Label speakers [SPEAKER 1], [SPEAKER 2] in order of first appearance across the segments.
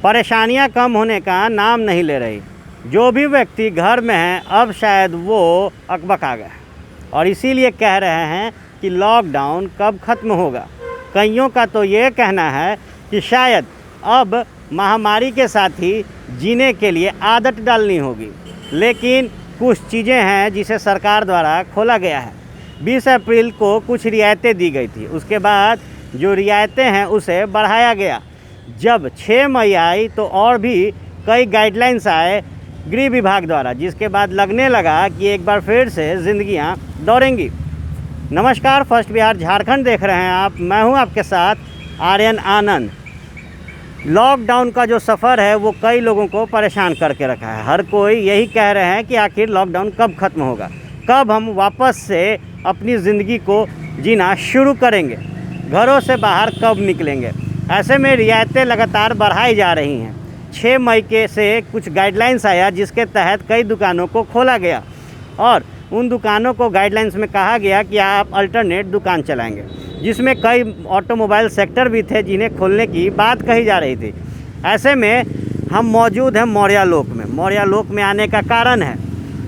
[SPEAKER 1] परेशानियां कम होने का नाम नहीं ले रही। जो भी व्यक्ति घर में हैं अब शायद वो अकबक आ गए और इसीलिए कह रहे हैं कि लॉकडाउन कब ख़त्म होगा। कईयों का तो ये कहना है कि शायद अब महामारी के साथ ही जीने के लिए आदत डालनी होगी। लेकिन कुछ चीज़ें हैं जिसे सरकार द्वारा खोला गया है। 20 अप्रैल को कुछ रियायतें दी गई थी, उसके बाद जो रियायतें हैं उसे बढ़ाया गया। जब 6 मई आई तो और भी कई गाइडलाइंस आए गृह विभाग द्वारा, जिसके बाद लगने लगा कि एक बार फिर से ज़िंदगियां दौड़ेंगी। नमस्कार, फर्स्ट बिहार झारखंड देख रहे हैं आप। मैं हूं आपके साथ आर्यन आनंद। लॉकडाउन का जो सफ़र है वो कई लोगों को परेशान करके रखा है। हर कोई यही कह रहे हैं कि आखिर लॉकडाउन कब ख़त्म होगा, कब हम वापस से अपनी ज़िंदगी को जीना शुरू करेंगे, घरों से बाहर कब निकलेंगे। ऐसे में रियायतें लगातार बढ़ाई जा रही हैं। 6 मई के से कुछ गाइडलाइंस आया जिसके तहत कई दुकानों को खोला गया और उन दुकानों को गाइडलाइंस में कहा गया कि आप अल्टरनेट दुकान चलाएंगे, जिसमें कई ऑटोमोबाइल सेक्टर भी थे जिन्हें खोलने की बात कही जा रही थी। ऐसे में हम मौजूद हैं मौर्या लोक में। मौर्या लोक में आने का कारण है,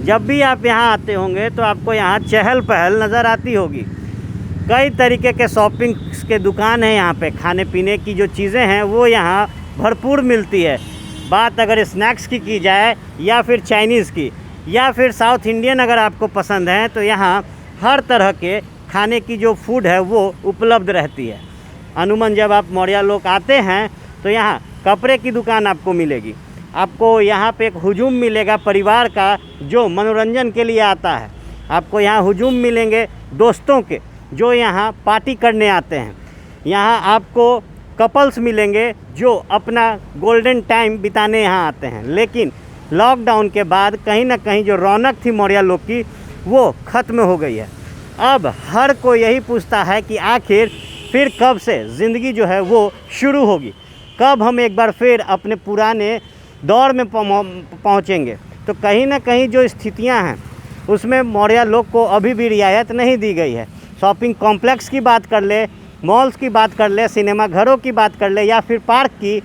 [SPEAKER 1] जब भी आप यहाँ आते होंगे तो आपको यहाँ चहल पहल नज़र आती होगी। कई तरीके के शॉपिंग के दुकान हैं यहाँ पे। खाने पीने की जो चीज़ें हैं वो यहाँ भरपूर मिलती है। बात अगर स्नैक्स की जाए या फिर चाइनीज़ की या फिर साउथ इंडियन अगर आपको पसंद है तो यहाँ हर तरह के खाने की जो फूड है वो उपलब्ध रहती है। अमूमन जब आप मौर्या लोक आते हैं तो यहाँ कपड़े की दुकान आपको मिलेगी। आपको यहाँ पे एक हुजूम मिलेगा परिवार का जो मनोरंजन के लिए आता है। आपको यहाँ हुजूम मिलेंगे दोस्तों के जो यहाँ पार्टी करने आते हैं। यहाँ आपको कपल्स मिलेंगे जो अपना गोल्डन टाइम बिताने यहाँ आते हैं। लेकिन लॉकडाउन के बाद कहीं ना कहीं जो रौनक थी मौर्या लोक की वो ख़त्म हो गई है। अब हर कोई यही पूछता है कि आखिर फिर कब से ज़िंदगी जो है वो शुरू होगी, कब हम एक बार फिर अपने पुराने दौर में पहुँचेंगे। तो कहीं ना कहीं जो स्थितियां हैं उसमें मौर्या लोक को अभी भी रियायत नहीं दी गई है। शॉपिंग कॉम्प्लेक्स की बात कर ले, मॉल्स की बात कर ले, सिनेमा घरों की बात कर ले या फिर पार्क की,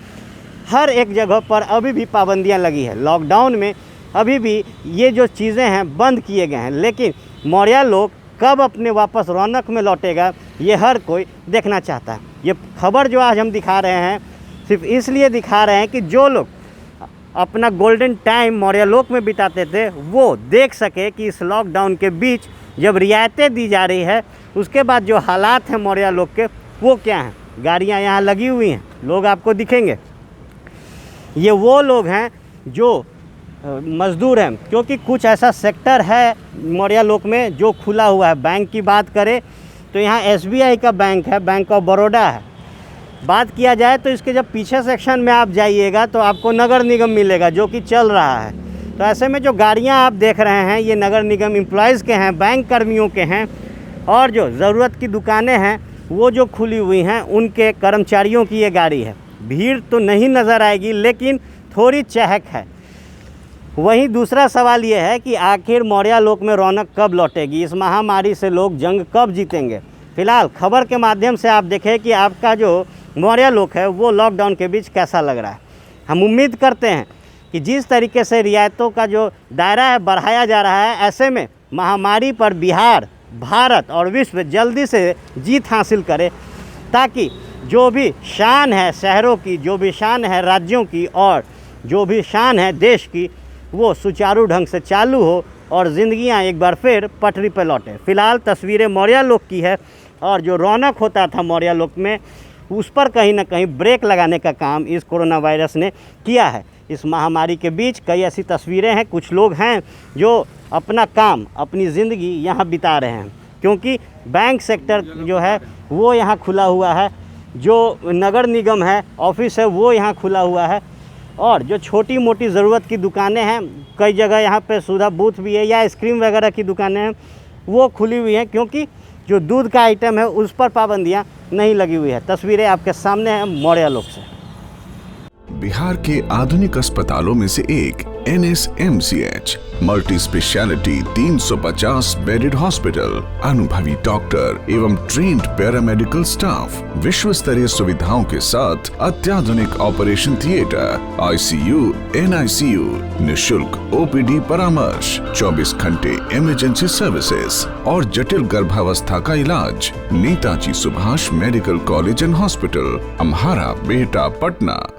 [SPEAKER 1] हर एक जगह पर अभी भी पाबंदियां लगी है। लॉकडाउन में अभी भी ये जो चीज़ें हैं बंद किए गए हैं। लेकिन मौर्या लोक कब अपने वापस रौनक में लौटेगा ये हर कोई देखना चाहता है। ये खबर जो आज हम दिखा रहे हैं सिर्फ इसलिए दिखा रहे हैं कि जो लोग अपना गोल्डन टाइम मौर्या लोक में बिताते थे वो देख सके कि इस लॉकडाउन के बीच जब रियायतें दी जा रही है उसके बाद जो हालात हैं मौर्या लोक के वो क्या हैं। गाड़ियां यहाँ लगी हुई हैं, लोग आपको दिखेंगे। ये वो लोग हैं जो मज़दूर हैं, क्योंकि कुछ ऐसा सेक्टर है मौर्या लोक में जो खुला हुआ है। बैंक की बात करें तो यहाँ SBI का बैंक है, बैंक ऑफ बड़ौदा है। बात किया जाए तो इसके जब पीछे सेक्शन में आप जाइएगा तो आपको नगर निगम मिलेगा जो कि चल रहा है। तो ऐसे में जो गाड़ियां आप देख रहे हैं ये नगर निगम एम्प्लॉयज़ के हैं, बैंक कर्मियों के हैं। और जो ज़रूरत की दुकानें हैं वो जो खुली हुई हैं उनके कर्मचारियों की ये गाड़ी है। भीड़ तो नहीं नज़र आएगी लेकिन थोड़ी चहक है। वहीं दूसरा सवाल ये है कि आखिर मौर्या लोक में रौनक कब लौटेगी, इस महामारी से लोग जंग कब जीतेंगे। फ़िलहाल खबर के माध्यम से आप देखें कि आपका जो मौर्या लोक है वो लॉकडाउन के बीच कैसा लग रहा है। हम उम्मीद करते हैं कि जिस तरीके से रियायतों का जो दायरा है बढ़ाया जा रहा है, ऐसे में महामारी पर बिहार, भारत और विश्व जल्दी से जीत हासिल करे, ताकि जो भी शान है शहरों की, जो भी शान है राज्यों की और जो भी शान है देश की, वो सुचारू ढंग से चालू हो और ज़िंदगियां एक बार फिर पटरी पर लौटें। फ़िलहाल तस्वीरें मौर्या लोक की है और जो रौनक होता था मौर्या लोक में उस पर कहीं ना कहीं ब्रेक लगाने का काम इस कोरोना वायरस ने किया है। इस महामारी के बीच कई ऐसी तस्वीरें हैं, कुछ लोग हैं जो अपना काम, अपनी ज़िंदगी यहाँ बिता रहे हैं, क्योंकि बैंक सेक्टर जो है वो यहाँ खुला हुआ है, जो नगर निगम है ऑफिस है वो यहाँ खुला हुआ है, और जो छोटी मोटी ज़रूरत की दुकानें हैं, कई जगह यहाँ पे सुधा बूथ भी है या आइसक्रीम वगैरह की दुकानें हैं वो खुली हुई हैं, क्योंकि जो दूध का आइटम है उस पर पाबंदियाँ नहीं लगी हुई है। तस्वीरें आपके सामने हैं मौर्या लोक से।
[SPEAKER 2] बिहार के आधुनिक अस्पतालों में से एक NSMCH multi speciality 350 bedded hospital, अनुभवी डॉक्टर एवं ट्रेन्ड पैरामेडिकल स्टाफ, विश्व स्तरीय सुविधाओं के साथ अत्याधुनिक ऑपरेशन थिएटर, ICU, NICU, निशुल्क OPD परामर्श, 24 घंटे इमरजेंसी सर्विसेज और जटिल गर्भावस्था का इलाज। Netaji Subhash medical college and hospital, Amhara, Bihta, Patna.